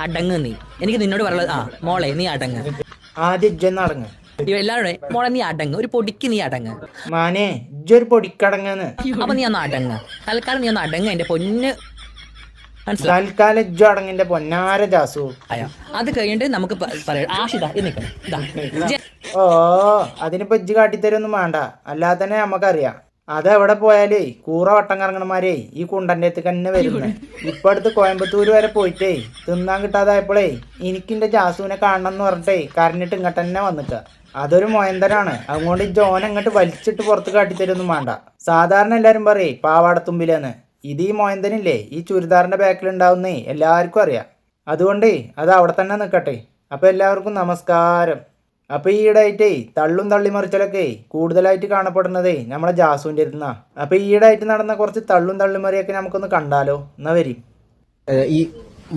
അടങ്ങ് നീ. എനിക്ക് നിന്നോട് പറയുള്ളത് മോളെ നീ അടങ്ങ്. ആദ്യം ഇജ്ജൊന്ന് അടങ്ങ്. എല്ലാവരുടെ മോളെ നീ അടങ്ങ്, ഒരു പൊടിക്ക് നീ അടങ്ങ്. മാനെ ഇജ്ജൊരു പൊടിക്കടങ്ങന്ന്. അപ്പൊ നീ ഒന്ന് അടങ്ങ്, തൽക്കാലം നീ ഒന്ന് അടങ്ങ് എന്റെ പൊന്ന്. തൽക്കാലം ഇജ്ജു അടങ്ങിന്റെ പൊന്നാര ജാസു. അത് കഴിഞ്ഞിട്ട് നമുക്ക് പറയാം. ആഷിത ഓ അതിനിപ്പോ ഇജ്ജ് കാട്ടിത്തരൊന്നും വേണ്ട, അല്ലാതെ തന്നെ നമുക്കറിയാം. അതെവിടെ പോയാലേ കൂറ വട്ടം കറങ്ങണമാരേ ഈ കുണ്ടന്റെ അടുത്ത് തന്നെ വരുന്നത്. ഇപ്പൊ അടുത്ത് കോയമ്പത്തൂര് വരെ പോയിട്ടേ തിന്നാൻ കിട്ടാതായപ്പോഴേ എനിക്കിന്റെ ജാസുവിനെ കാണണം എന്ന് പറഞ്ഞിട്ടേ കരഞ്ഞിട്ട് ഇങ്ങോട്ട് തന്നെ വന്നിക്ക. അതൊരു മൊയന്തനാണ്. അതുകൊണ്ട് ഈ ജോൻ അങ്ങോട്ട് വലിച്ചിട്ട് പുറത്ത് കാട്ടിത്തരൊന്നും വേണ്ട. സാധാരണ എല്ലാരും പറയേ പാവാടത്തുമ്പിലെന്ന്. ഇത് ഈ മൊയന്തനില്ലേ ഈ ചുരിദാറിന്റെ ബാക്കിൽ ഉണ്ടാവുന്നേ എല്ലാവർക്കും അറിയാം. അതുകൊണ്ടേ അത് അവിടെ തന്നെ നിൽക്കട്ടെ. അപ്പൊ എല്ലാവർക്കും നമസ്കാരം. അപ്പൊ ഈയിടായിട്ടേ തള്ളും തള്ളിമറിച്ചലൊക്കെ കൂടുതലായിട്ട് കാണപ്പെടുന്നതേ നമ്മളെ ജാസുവിന്റെ അടുത്തുനിന്നാ. അപ്പൊ ഈയിടായിട്ട് നടന്ന കുറച്ച് തള്ളും തള്ളിമറിയൊക്കെ നമുക്കൊന്ന് കണ്ടാലോ? എന്നാ വരി. ഈ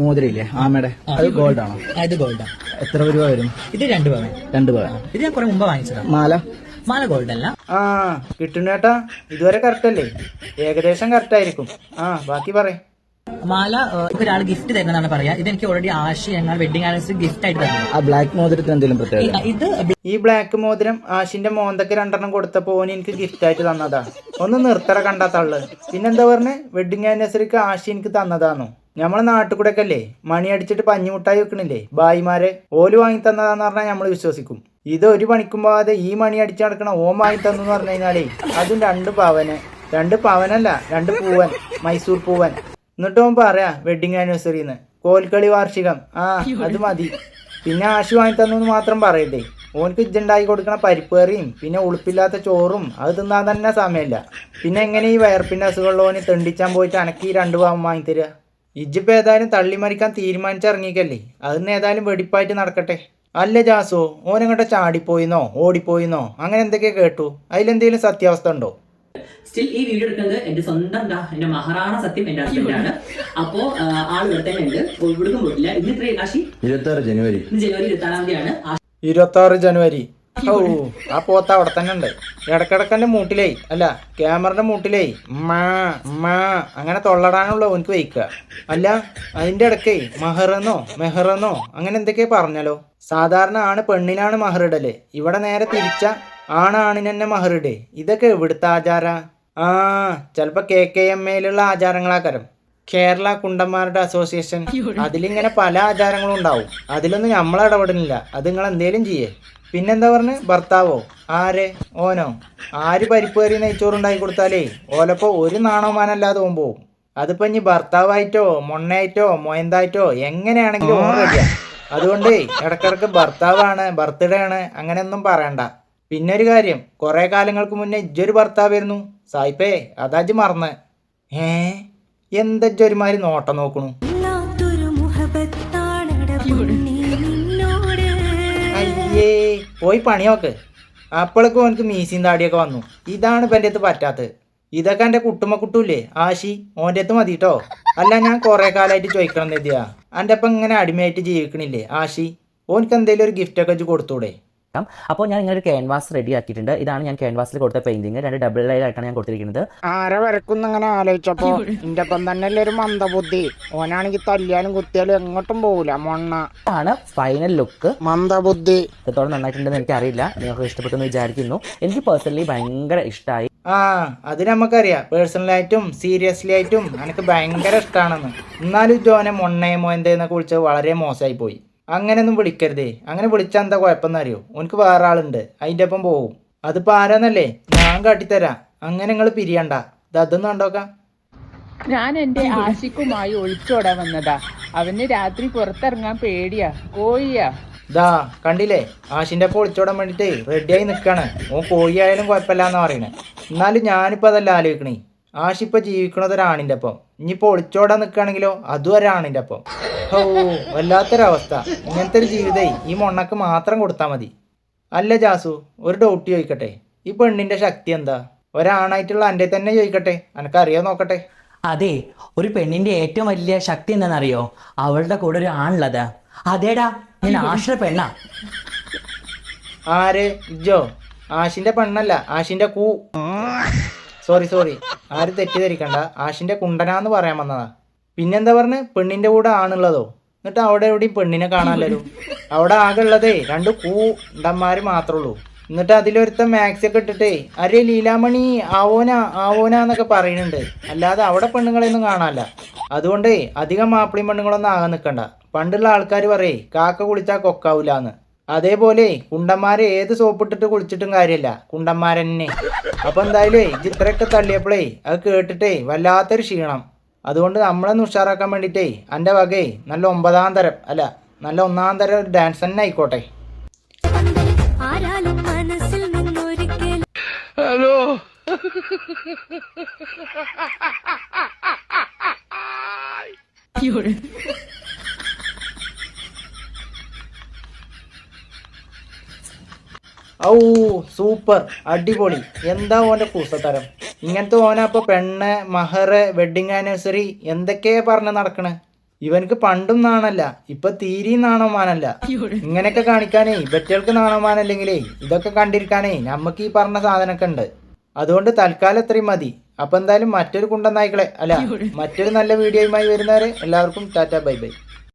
മോതിരയില്ലേ ആമയുടെ, അത് ഗോൾഡ് ആണോ? ഇത് ഗോൾഡാ. എത്ര രൂപ വരും? ഇത് 2 പവൻ. 2 പവൻ. ഇത് ഞാൻ കുറെ മുമ്പ് വാങ്ങിച്ചതാ. മാല ഗോൾഡ് അല്ല. കിട്ടുന്നേട്ടാ ഇതുവരെ കറക്റ്റ് അല്ലേ? ഏകദേശം കറക്റ്റ് ആയിരിക്കും. ബാക്കി പറ. മാല ഒരാൾ ഗിഫ്റ്റ് തരുന്നതാണ് പറയാ. ഇതെനിക്ക് ഓൾറെഡി ആശി ഞങ്ങൾ വെഡിങ് ആനിവേഴ്സറി ഗിഫ്റ്റ് ആയിട്ട് തന്നു. ആ ബ്ലാക്ക് മോതിരത്തിന് എന്തെങ്കിലും പ്രത്യേകത? ഇത് ഈ ബ്ലാക്ക് മോതിരം ആശിന്റെ മോന്തക്ക് 2 കൊടുത്തപ്പോ ഓന് എനിക്ക് ഗിഫ്റ്റ് ആയിട്ട് തന്നതാ. ഒന്ന് നിർത്തറ കണ്ടാ തള്ളു. പിന്നെന്താ പറഞ്ഞേ? വെഡിങ് ആനിവേഴ്സറിക്ക് ആശി എനിക്ക് തന്നതാണോ? നമ്മളെ നാട്ടിൽ കൂടെ ഒക്കെ അല്ലേ മണി അടിച്ചിട്ട് പഞ്ഞിമുട്ടായി വെക്കണില്ലേ ഭായിമാരെ, ഓല് വാങ്ങി തന്നതാന്ന് പറഞ്ഞാൽ നമ്മൾ വിശ്വസിക്കും. ഇത് ഒരു പണിക്കുമ്പോതെ ഈ മണി അടിച്ചു നടക്കണ ഓൻ വാങ്ങി തന്നു എന്ന് പറഞ്ഞു കഴിഞ്ഞാലേ അതും 2 പവന്. 2 പവനല്ല, 2 പൂവൻ, മൈസൂർ പൂവൻ. എന്നിട്ട് ഓൻ പറയാ വെഡിങ് ആനിവേഴ്സറിന്ന് കോൽക്കളി വാർഷികം. അത് മതി. പിന്നെ ആശി വാങ്ങി തന്നു മാത്രം പറയണ്ടേ. ഓനക്ക് ഇജ്ജുണ്ടാക്കി കൊടുക്കണ പരിപ്പ് കറിയും പിന്നെ ഉളുപ്പില്ലാത്ത ചോറും അത് തിന്നാൻ തന്നെ സമയമില്ല. പിന്നെ എങ്ങനെ ഈ വയർപ്പിന്റെ അസുഖമുള്ളവന് തെണ്ടിച്ചാൻ പോയിട്ട് അനക്ക് ഈ 2 പവൻ വാങ്ങി തരിക? ഇജ്ജിപ്പോൾ ഏതായാലും തള്ളിമറിക്കാൻ തീരുമാനിച്ചിറങ്ങിക്കല്ലേ, അതിന് ഏതായാലും വെടിപ്പായിട്ട് നടക്കട്ടെ. അല്ല ജാസോ, ഓനങ്ങോട്ട് ചാടിപ്പോയിന്നോ ഓടിപ്പോയിന്നോ അങ്ങനെ എന്തൊക്കെയാ കേട്ടു? അതിലെന്തെങ്കിലും സത്യാവസ്ഥ ഉണ്ടോ? സ്റ്റിൽ ഈ വീഡിയോ എടുക്കുന്നത് എന്റെ സ്വന്തം എന്റെ മഹാറാണ സത്യം എന്റെ ഹസ്ബൻഡാണ്. അപ്പോ ആൾ ഇവിടെ തന്നെ ഉണ്ട്, ഇവിടുന്ന് പോയിട്ടില്ല. ഇന്ന് ഇത്ര ആശി 26 ജനുവരി. ഇന്ന് ജനുവരി 26 തീയതിയാണ്. 26 ജനുവരി. ആ പോത്ത അവിടെ തന്നെ ഉണ്ട്. ഇടക്കിടക്കന്റെ മൂട്ടിലേ അല്ല ക്യാമറന്റെ മൂട്ടിലേ അങ്ങനെ തൊള്ളടാനുള്ള ഓനക്ക് വയ്ക്കുക. അല്ല അതിന്റെ ഇടക്കേ മെഹറെന്നോ അങ്ങനെ എന്തൊക്കെയാ പറഞ്ഞല്ലോ. സാധാരണ ആണ് പെണ്ണിനാണ് മഹറിടല്, ഇവിടെ നേരെ തിരിച്ച ആണിന് തന്നെ മഹറിടേ. ഇതൊക്കെ എവിടുത്തെ ആചാര? ചിലപ്പോ KKMA ആചാരങ്ങളാക്കരം, കേരള കുണ്ടന്മാരുടെ അസോസിയേഷൻ. അതിലിങ്ങനെ പല ആചാരങ്ങളും ഉണ്ടാവും. അതിലൊന്നും നമ്മൾ ഇടപെടുന്നില്ല. അത് നിങ്ങൾ എന്തേലും ചെയ്യേ. പിന്നെന്താ പറഞ്ഞ് ഭർത്താവോ? ആരെ? ഓനോ? ആര് പരിപ്പ് കറി നെയ്ച്ചോറുണ്ടാക്കി കൊടുത്താലേ ഓലപ്പോ ഒരു നാണവമാനല്ലാതെ പോകും. അതിപ്പോ ഇനി ഭർത്താവായിട്ടോ മൊണ്ണയായിട്ടോ മൊയന്തായിട്ടോ എങ്ങനെയാണെങ്കിലും ഓൺ റെഡിയാ. അതുകൊണ്ട് ഇടക്കിടക്ക് ഭർത്താവാണ് ബർത്ത്ഡേ ആണ് അങ്ങനെയൊന്നും പറയണ്ട. പിന്നെ ഒരു കാര്യം, കുറെ കാലങ്ങൾക്ക് മുന്നേ ഇജ്ജൊരു ഭർത്താവായിരുന്നു സായിപ്പേ, അതാജ് മറന്ന്. എന്തജ്ജൊരുമാതിരി നോട്ടം നോക്കണു. അയ്യേ പോയി പണിയോക്ക്. അപ്പോഴേക്കും അവനക്ക് മീസിയും താടിയൊക്കെ വന്നു. ഇതാണ് ഇപ്പം എൻ്റെ അടുത്ത് പറ്റാത്തത്. ഇതൊക്കെ എൻ്റെ കുട്ടുമ്മക്കുട്ടൂല്ലേ ആശി, ഓൻ്റെ അടുത്ത് മതിട്ടോ. അല്ല ഞാൻ കുറെ കാലമായിട്ട് ചോദിക്കണം എന്ന് എഴുതിയാ. എൻ്റെ അപ്പം ഇങ്ങനെ അടിമയായിട്ട് ജീവിക്കണില്ലേ ആശി? ഓനക്ക് എന്തെങ്കിലും ഒരു ഗിഫ്റ്റൊക്കെ വെച്ച് കൊടുത്തൂടെ? അപ്പോൾ ഞാൻ ഇങ്ങനെ ഒരു ക്യാൻവാസ് റെഡി ആക്കിയിട്ടുണ്ട്. ഇതാണ് ഞാൻ ക്യാൻവാസിൽ കൊടുത്ത പെയിന്റിങ്. 2 ഡബിൾ ലൈൻ ആയിട്ടാണ് ഞാൻ കൊടുത്തിരിക്കുന്നത്. ആരെ വരക്കുന്ന അങ്ങനെ ആലോചിച്ചപ്പോ എന്റെ ഒപ്പം തന്നെ ഒരു മന്ദബുദ്ധി. ഓനാണെങ്കിൽ തല്ലിയാലും കുത്തിയാലും എങ്ങോട്ടും പോകൂല മൊണ്ണ. ആണ് ഫൈനൽ ലുക്ക്. മന്ദബുദ്ധി എത്രത്തോളം നന്നായിട്ടുണ്ടെന്ന് എനിക്ക് അറിയില്ല, നിങ്ങൾക്ക് ഇഷ്ടപ്പെട്ടെന്ന് വിചാരിക്കുന്നു. എനിക്ക് പേഴ്സണലി ഭയങ്കര ഇഷ്ടമായി. അത് നമുക്കറിയാം. പേഴ്സണലായിട്ടും സീരിയസ്ലി ആയിട്ടും എനിക്ക് ഭയങ്കര ഇഷ്ടമാണെന്ന്. എന്നാലും ജോനെ മൊണ്ണയെ മോയന്തേന്നൊക്കെ വിളിച്ചത് വളരെ മോശമായി പോയി. അങ്ങനെയൊന്നും വിളിക്കരുതേ. അങ്ങനെ വിളിച്ചാൽ എന്താ കുഴപ്പമെന്ന് അറിയോ? ഓനക്ക് വേറെ ആളുണ്ട്, അതിൻ്റെ ഒപ്പം പോവും. അതിപ്പോൾ ആരാന്നല്ലേ ഞാൻ കാട്ടിത്തരാം. അങ്ങനെ നിങ്ങൾ പിരിയണ്ട. അതൊന്നും കണ്ടോക്കാം. ഞാൻ എൻ്റെ ആശിക്കുമായി ഒളിച്ചോടാൻ വന്നതാ. അവന് രാത്രി പുറത്തിറങ്ങാൻ പേടിയാ, കോഴിയാ. കണ്ടില്ലേ, ആശിന്റെ ഒപ്പം ഒളിച്ചോടാൻ വേണ്ടിട്ട് റെഡിയായി നിൽക്കാണ്. ഓൻ കോഴിയായാലും കുഴപ്പമില്ലാന്ന് പറയണേ. എന്നാലും ഞാനിപ്പോൾ അതല്ല ആലോചിക്കണേ. ആശിപ്പോൾ ജീവിക്കണത് ഒരാണിൻ്റെ ഒപ്പം, ഇനിയിപ്പോൾ ഒളിച്ചോടാൻ നിൽക്കുകയാണെങ്കിലോ അതും ഒരാണിൻ്റെ ഒപ്പം. വല്ലാത്തൊരവസ്ഥ. ഇങ്ങനത്തെ ഒരു ജീവിതേ ഈ മൊണ്ണക്ക് മാത്രം കൊടുത്താൽ മതി. അല്ല ജാസു, ഒരു ഡൗട്ട് ചോദിക്കട്ടെ? ഈ പെണ്ണിന്റെ ശക്തി എന്താ? ഒരാണായിട്ടുള്ള എൻ്റെ തന്നെ ചോദിക്കട്ടെ, എനിക്കറിയാൻ നോക്കട്ടെ. അതെ, ഒരു പെണ്ണിന്റെ ഏറ്റവും വലിയ ശക്തി എന്താണെന്നറിയോ? അവളുടെ കൂടെ ഒരു ആണുള്ളതാ. അതേടാ, ഞാൻ ആഷിന്റെ പെണ്ണാ. ആര്? ഇജ്ജോ? ആഷിന്റെ പെണ്ണല്ല, ആഷിന്റെ സോറി ആര് തെറ്റിദ്ധരിക്കണ്ട. ആഷിന്റെ കുണ്ടനാന്ന് പറയാൻ വന്നതാ. പിന്നെന്താ പറഞ്ഞ് പെണ്ണിന്റെ കൂടെ ആണുള്ളതോ? എന്നിട്ട് അവിടെ എവിടെയും പെണ്ണിനെ കാണാനല്ലോ. അവിടെ ആകെ ഉള്ളതേ 2 കൂണ്ടന്മാര് മാത്രമേ ഉള്ളൂ. എന്നിട്ട് അതിലൊരുത്ത മാക്സി ഒക്കെ ഇട്ടിട്ടേ അരെ ലീലാമണി ആവോനാന്നൊക്കെ പറയുന്നുണ്ട്. അല്ലാതെ അവിടെ പെണ്ണുങ്ങളെയൊന്നും കാണാനല്ല. അതുകൊണ്ടേ അധികം മാപ്പിളയും പെണ്ണുങ്ങളൊന്നും ആകാൻ നിൽക്കണ്ട. പണ്ടുള്ള ആൾക്കാർ പറയേ കാക്ക കുളിച്ചാൽ കൊക്കാവൂലാന്ന്. അതേപോലെ കുണ്ടന്മാരെ ഏത് സോപ്പിട്ടിട്ട് കുളിച്ചിട്ടും കാര്യമില്ല, കുണ്ടന്മാരെന്നെ. അപ്പൊ എന്തായാലും ഇത്രയൊക്കെ തള്ളിയപ്പോഴേ അത് കേട്ടിട്ടേ വല്ലാത്തൊരു ക്ഷീണം. അതുകൊണ്ട് നമ്മളൊന്ന് ഉഷാറാക്കാൻ വേണ്ടിയിട്ടേ എൻ്റെ വകയെ നല്ല 9-ാം തരം അല്ല നല്ല 1-ാം തരം ഒരു ഡാൻസ് തന്നെ ആയിക്കോട്ടെ. ഹലോ ഔ സൂപ്പർ അടിപൊളി. എന്താ ഓൻ്റെ കൂസത്തരം. ഇങ്ങനത്തെ ഓനപ്പൊ പെണ്ണ് മഹറ് വെഡിങ് ആനിവേഴ്സറി എന്തൊക്കെയാ പറഞ്ഞ് നടക്കണേ. ഇവനക്ക് പണ്ടും നാണല്ല, ഇപ്പൊ തീരെയും നാണോമാനല്ല. ഇങ്ങനെയൊക്കെ കാണിക്കാനേ ഇവറ്റകൾക്ക് നാണോമാനല്ലെങ്കിലേ ഇതൊക്കെ കണ്ടിരിക്കാനേ നമുക്ക് ഈ പറഞ്ഞ സാധനമൊക്കെ ഉണ്ട്. അതുകൊണ്ട് തൽക്കാലം ഇത്രയും മതി. അപ്പൊ എന്തായാലും മറ്റൊരു കുണ്ടൻ നായ്ക്കളെ അല്ല മറ്റൊരു നല്ല വീഡിയോയുമായി വരുന്നവരെ എല്ലാവർക്കും ടാറ്റ ബൈ ബൈ.